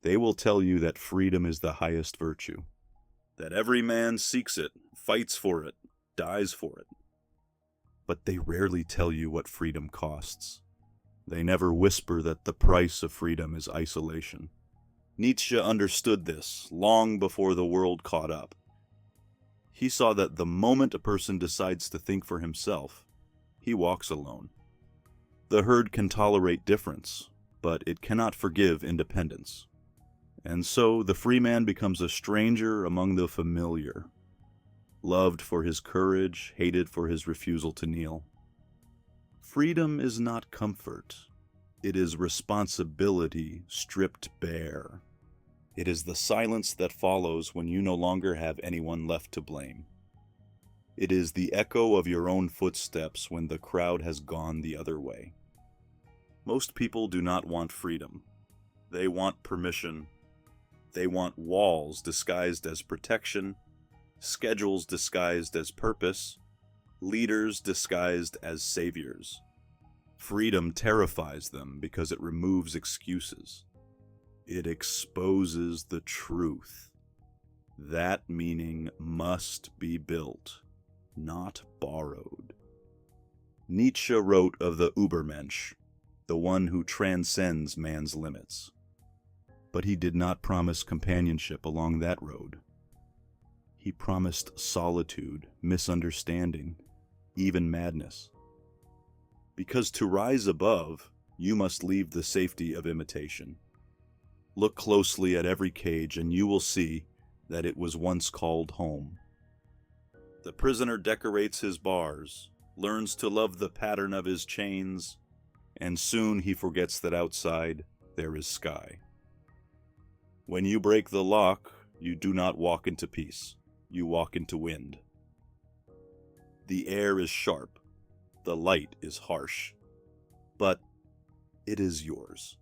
They will tell you that freedom is the highest virtue, that every man seeks it, fights for it, dies for it. But they rarely tell you what freedom costs. They never whisper that the price of freedom is isolation. Nietzsche understood this long before the world caught up. He saw that the moment a person decides to think for himself, he walks alone. The herd can tolerate difference, but it cannot forgive independence. And so the free man becomes a stranger among the familiar, loved for his courage, hated for his refusal to kneel. Freedom is not comfort. It is responsibility stripped bare. It is the silence that follows when you no longer have anyone left to blame. It is the echo of your own footsteps when the crowd has gone the other way. Most people do not want freedom. They want permission. They want walls disguised as protection, schedules disguised as purpose, leaders disguised as saviors. Freedom terrifies them because it removes excuses. It exposes the truth. That meaning must be built, not borrowed. Nietzsche wrote of the Übermensch, the one who transcends man's limits. But he did not promise companionship along that road. He promised solitude, misunderstanding, even madness. Because to rise above, you must leave the safety of imitation. Look closely at every cage and you will see that it was once called home. The prisoner decorates his bars, learns to love the pattern of his chains, and soon he forgets that outside there is sky. When you break the lock, you do not walk into peace, you walk into wind. The air is sharp, the light is harsh, but it is yours.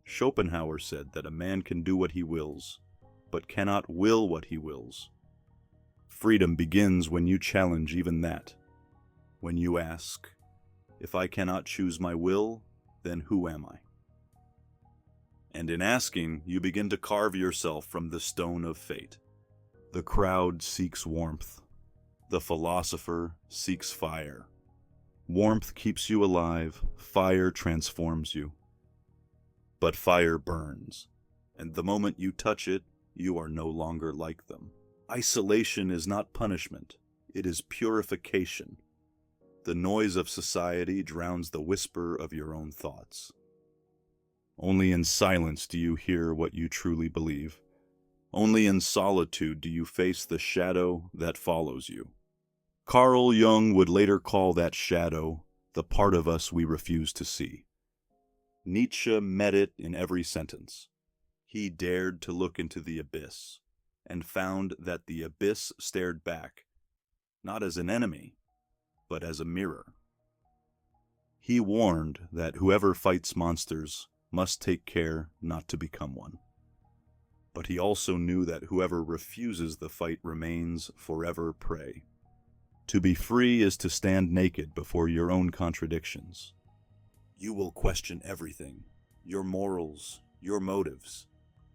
Schopenhauer said that a man can do what he wills, but cannot will what he wills. Freedom begins when you challenge even that. When you ask, if I cannot choose my will, then who am I? And in asking, you begin to carve yourself from the stone of fate. The crowd seeks warmth. The philosopher seeks fire. Warmth keeps you alive, fire transforms you. But fire burns, and the moment you touch it, you are no longer like them. Isolation is not punishment, it is purification. The noise of society drowns the whisper of your own thoughts. Only in silence do you hear what you truly believe. Only in solitude do you face the shadow that follows you. Carl Jung would later call that shadow the part of us we refuse to see. Nietzsche met it in every sentence. He dared to look into the abyss, and found that the abyss stared back, not as an enemy, but as a mirror. He warned that whoever fights monsters must take care not to become one. But he also knew that whoever refuses the fight remains forever prey. To be free is to stand naked before your own contradictions. You will question everything, your morals, your motives,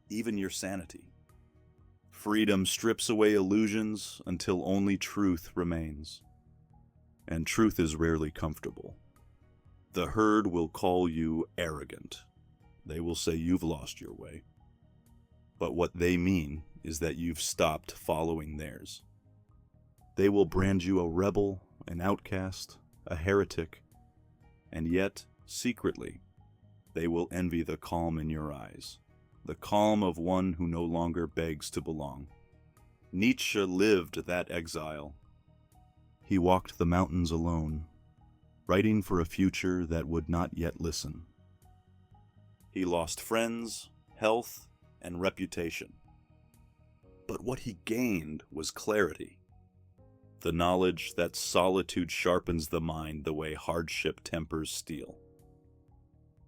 even your sanity. Freedom strips away illusions until only truth remains. And truth is rarely comfortable. The herd will call you arrogant. They will say you've lost your way. But what they mean is that you've stopped following theirs. They will brand you a rebel, an outcast, a heretic, and yet, secretly, they will envy the calm in your eyes, the calm of one who no longer begs to belong. Nietzsche lived that exile. He walked the mountains alone, writing for a future that would not yet listen. He lost friends, health, and reputation. But what he gained was clarity. The knowledge that solitude sharpens the mind the way hardship tempers steel.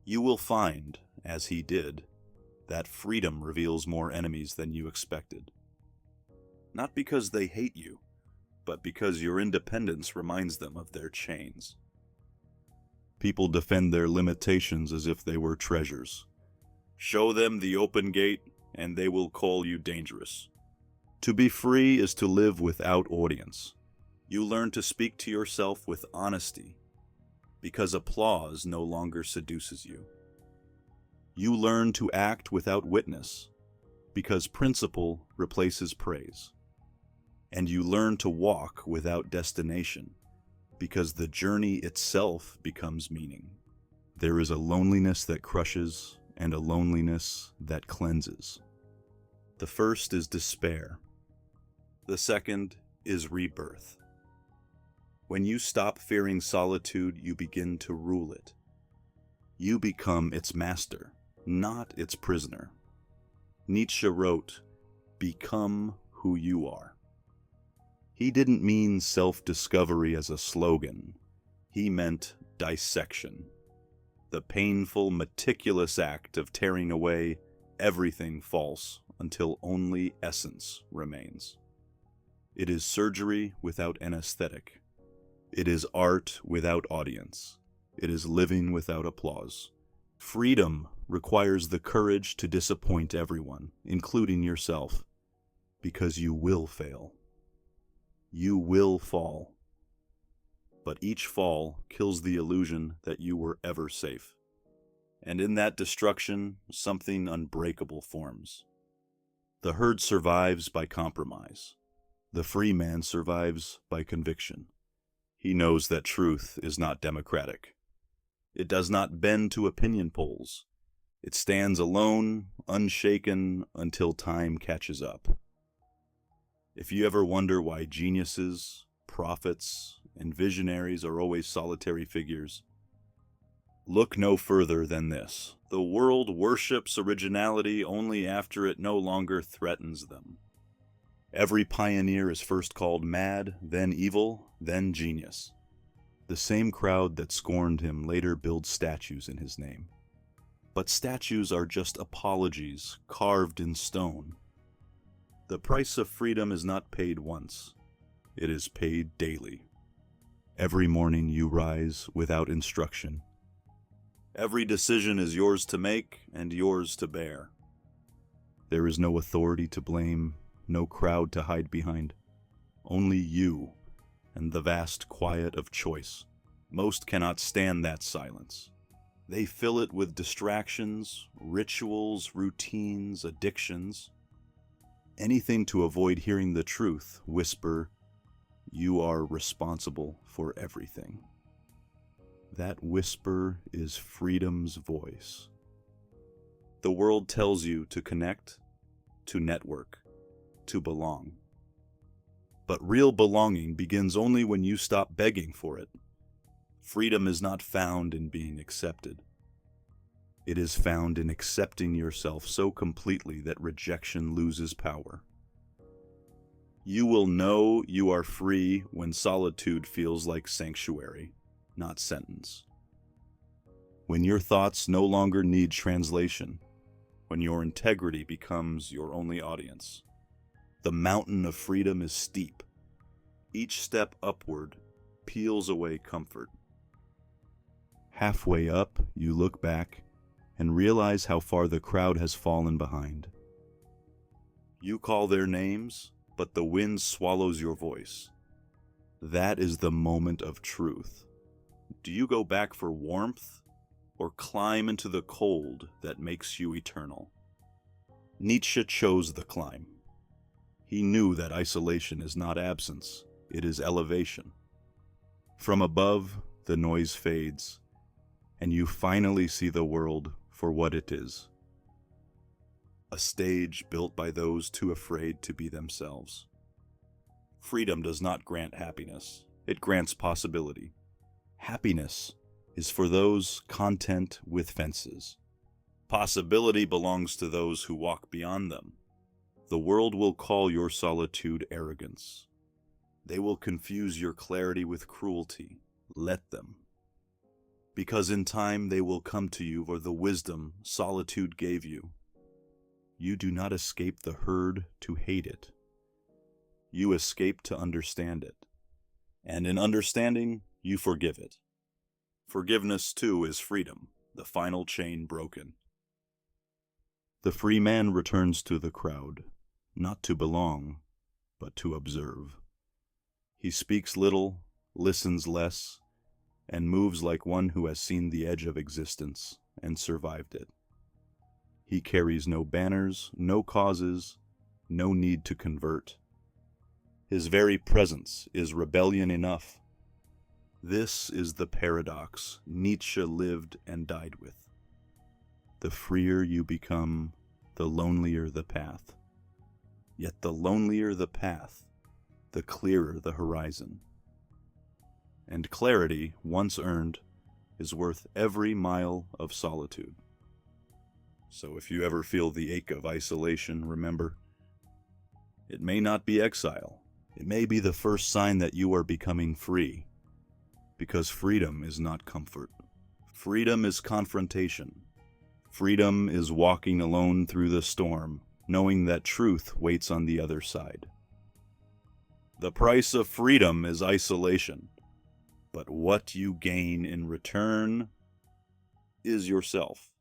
You will find, as he did, that freedom reveals more enemies than you expected. Not because they hate you, but because your independence reminds them of their chains. People defend their limitations as if they were treasures. Show them the open gate, and they will call you dangerous. To be free is to live without audience. You learn to speak to yourself with honesty, because applause no longer seduces you. You learn to act without witness, because principle replaces praise. And you learn to walk without destination, because the journey itself becomes meaning. There is a loneliness that crushes and a loneliness that cleanses. The first is despair. The second is rebirth. When you stop fearing solitude, you begin to rule it. You become its master, not its prisoner. Nietzsche wrote, "Become who you are." He didn't mean self-discovery as a slogan. He meant dissection. The painful, meticulous act of tearing away everything false until only essence remains. It is surgery without anesthetic. It is art without audience. It is living without applause. Freedom requires the courage to disappoint everyone, including yourself, because you will fail. You will fall. But each fall kills the illusion that you were ever safe. And in that destruction, something unbreakable forms. The herd survives by compromise. The free man survives by conviction. He knows that truth is not democratic. It does not bend to opinion polls. It stands alone, unshaken, until time catches up. If you ever wonder why geniuses, prophets, and visionaries are always solitary figures, look no further than this. The world worships originality only after it no longer threatens them. Every pioneer is first called mad, then evil, then genius. The same crowd that scorned him later builds statues in his name. But statues are just apologies carved in stone. The price of freedom is not paid once. It is paid daily. Every morning you rise without instruction. Every decision is yours to make and yours to bear. There is no authority to blame, no crowd to hide behind. Only you and the vast quiet of choice. Most cannot stand that silence. They fill it with distractions, rituals, routines, addictions. Anything to avoid hearing the truth, whisper, "You are responsible for everything." That whisper is freedom's voice. The world tells you to connect, to network, to belong. But real belonging begins only when you stop begging for it. Freedom is not found in being accepted. It is found in accepting yourself so completely that rejection loses power. You will know you are free when solitude feels like sanctuary, not sentence. When your thoughts no longer need translation, when your integrity becomes your only audience. The mountain of freedom is steep. Each step upward peels away comfort. Halfway up, you look back and realize how far the crowd has fallen behind. You call their names, but the wind swallows your voice. That is the moment of truth. Do you go back for warmth, or climb into the cold that makes you eternal? Nietzsche chose the climb. He knew that isolation is not absence, it is elevation. From above, the noise fades, and you finally see the world for what it is. A stage built by those too afraid to be themselves. Freedom does not grant happiness, it grants possibility. Happiness is for those content with fences. Possibility belongs to those who walk beyond them. The world will call your solitude arrogance. They will confuse your clarity with cruelty. Let them. Because in time they will come to you for the wisdom solitude gave you. You do not escape the herd to hate it. You escape to understand it. And in understanding, you forgive it. Forgiveness, too, is freedom, the final chain broken. The free man returns to the crowd, not to belong, but to observe. He speaks little, listens less, and moves like one who has seen the edge of existence and survived it. He carries no banners, no causes, no need to convert. His very presence is rebellion enough. This is the paradox Nietzsche lived and died with. The freer you become, the lonelier the path. Yet the lonelier the path, the clearer the horizon. And clarity, once earned, is worth every mile of solitude. So if you ever feel the ache of isolation, remember, it may not be exile. It may be the first sign that you are becoming free. Because freedom is not comfort. Freedom is confrontation. Freedom is walking alone through the storm, knowing that truth waits on the other side. The price of freedom is isolation, but what you gain in return is yourself.